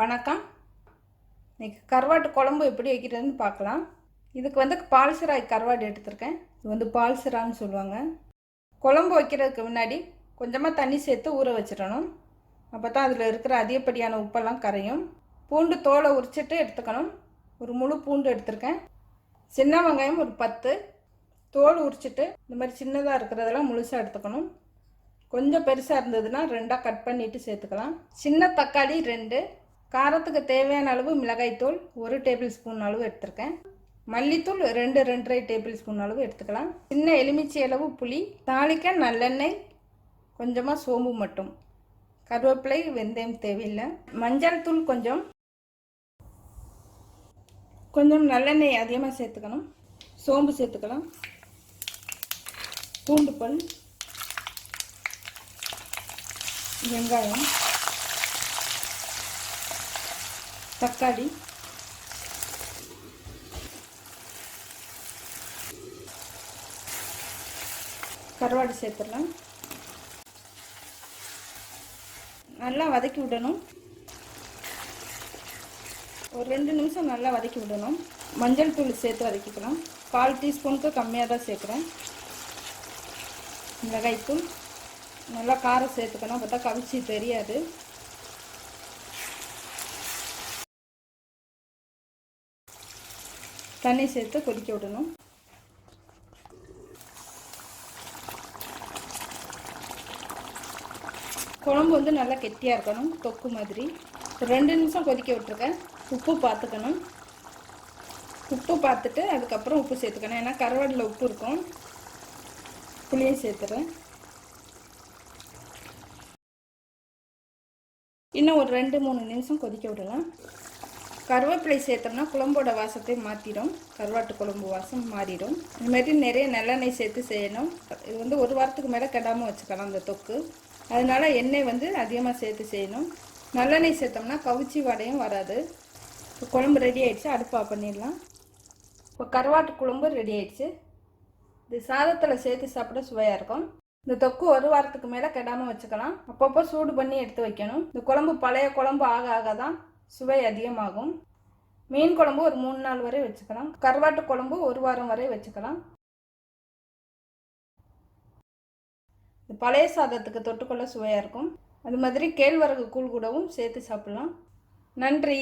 வணக்கம். இன்றைக்கி கருவாட்டு குழம்பு எப்படி வைக்கிறதுன்னு பார்க்கலாம். இதுக்கு பால்சராய் கருவாடு எடுத்திருக்கேன். இது பால்சரான்னு சொல்லுவாங்க. குழம்பு வைக்கிறதுக்கு முன்னாடி கொஞ்சமாக தண்ணி சேர்த்து ஊற வச்சிடணும். அப்போ தான் அதில் இருக்கிற அதிகப்படியான உப்பெல்லாம் கரையும். பூண்டு தோலை உரிச்சிட்டு எடுத்துக்கணும். ஒரு முழு பூண்டு எடுத்திருக்கேன். சின்ன வெங்காயம் ஒரு 10, தோல் உரிச்சிட்டு இந்த மாதிரி சின்னதாக இருக்கிறதெல்லாம் முழுசாக எடுத்துக்கணும். கொஞ்சம் பெருசாக இருந்ததுன்னா 2ஆக கட் பண்ணிவிட்டு சேர்த்துக்கலாம். சின்ன தக்காளி 2, காரத்துக்கு தேவையான அளவு மிளகாய்த்தூள் 1 டேபிள் ஸ்பூன் அளவு எடுத்திருக்கேன். மல்லித்தூள் 2-2.5 டேபிள் ஸ்பூன் அளவு எடுத்துக்கலாம். சின்ன எலுமிச்சை அளவு புளி, தாளிக்க நல்லெண்ணெய், கொஞ்சமாக சோம்பு மட்டும், கருவேப்பிலை, வெந்தயம் தேவையில்லை. மஞ்சள் தூள் கொஞ்சம் நல்லெண்ணெய் அதிகமாக சேர்த்துக்கணும். சோம்பு சேர்த்துக்கலாம். பூண்டு பல், வெங்காயம், தக்காளி, கருவாடு சேர்த்துடலாம். நல்லா வதக்கி விடணும். ஒரு 2 நிமிஷம் நல்லா வதக்கி விடணும். மஞ்சள் தூள் சேர்த்து வதக்கிக்கலாம். 1/4 டீஸ்பூனுக்கு கம்மியாக தான் சேர்க்குறேன். மிளகாய்த்தூள் நல்லா காரம் சேர்த்துக்கணும். அப்போ தான் கவிச்சி தெரியாது. தண்ணி சேர்த்து கொதிக்க விடணும். குழம்பு நல்லா கெட்டியாக இருக்கணும், தொக்கு மாதிரி. 2 நிமிஷம் கொதிக்க விட்டுருக்கேன். உப்பு பார்த்துக்கணும். உப்பு பார்த்துட்டு அதுக்கப்புறம் உப்பு சேர்த்துக்கணும். ஏன்னா கருவாடில் உப்பு இருக்கும். புளியும் சேர்த்துறேன். இன்னும் ஒரு 2-3 நிமிஷம் கொதிக்க விடலாம். கருவேப்பிலை சேர்த்தோம்னா குழம்போட வாசத்தை மாற்றிடும். கருவாட்டு குழம்பு வாசம் மாறிடும். இதுமாரி நிறைய நல்லெண்ணெய் சேர்த்து செய்யணும். இது 1 வாரத்துக்கு மேலே கெடாமல் வச்சுக்கலாம் அந்த தொக்கு. அதனால் எண்ணெய் அதிகமாக சேர்த்து செய்யணும். நல்லெண்ணெய் சேர்த்தோம்னா கவிச்சி வடையும் வராது. இப்போ குழம்பு ரெடி ஆகிடுச்சு. அடுப்பு ஆஃப் பண்ணிடலாம். இப்போ கருவாட்டு குழம்பு ரெடி ஆகிடுச்சு. இது சாதத்தில் சேர்த்து சாப்பிட சுவையாக இருக்கும். இந்த தொக்கு 1 வாரத்துக்கு மேலே கெடாமல் வச்சுக்கலாம். அப்பப்போ சூடு பண்ணி எடுத்து வைக்கணும். இந்த குழம்பு பழைய குழம்பு ஆக தான் சுவை அதிகமாகும். மீன் குழம்பு ஒரு 3 நாள் வரை வச்சுக்கலாம். கருவாட்டு குழம்பு 1 வாரம் வரை வச்சுக்கலாம். பழைய சாதத்துக்கு தொட்டுக்கொள்ள சுவையாக இருக்கும். அது மாதிரி கேழ்வரகு கூழ் கூடவும் சேர்த்து சாப்பிடலாம். நன்றி.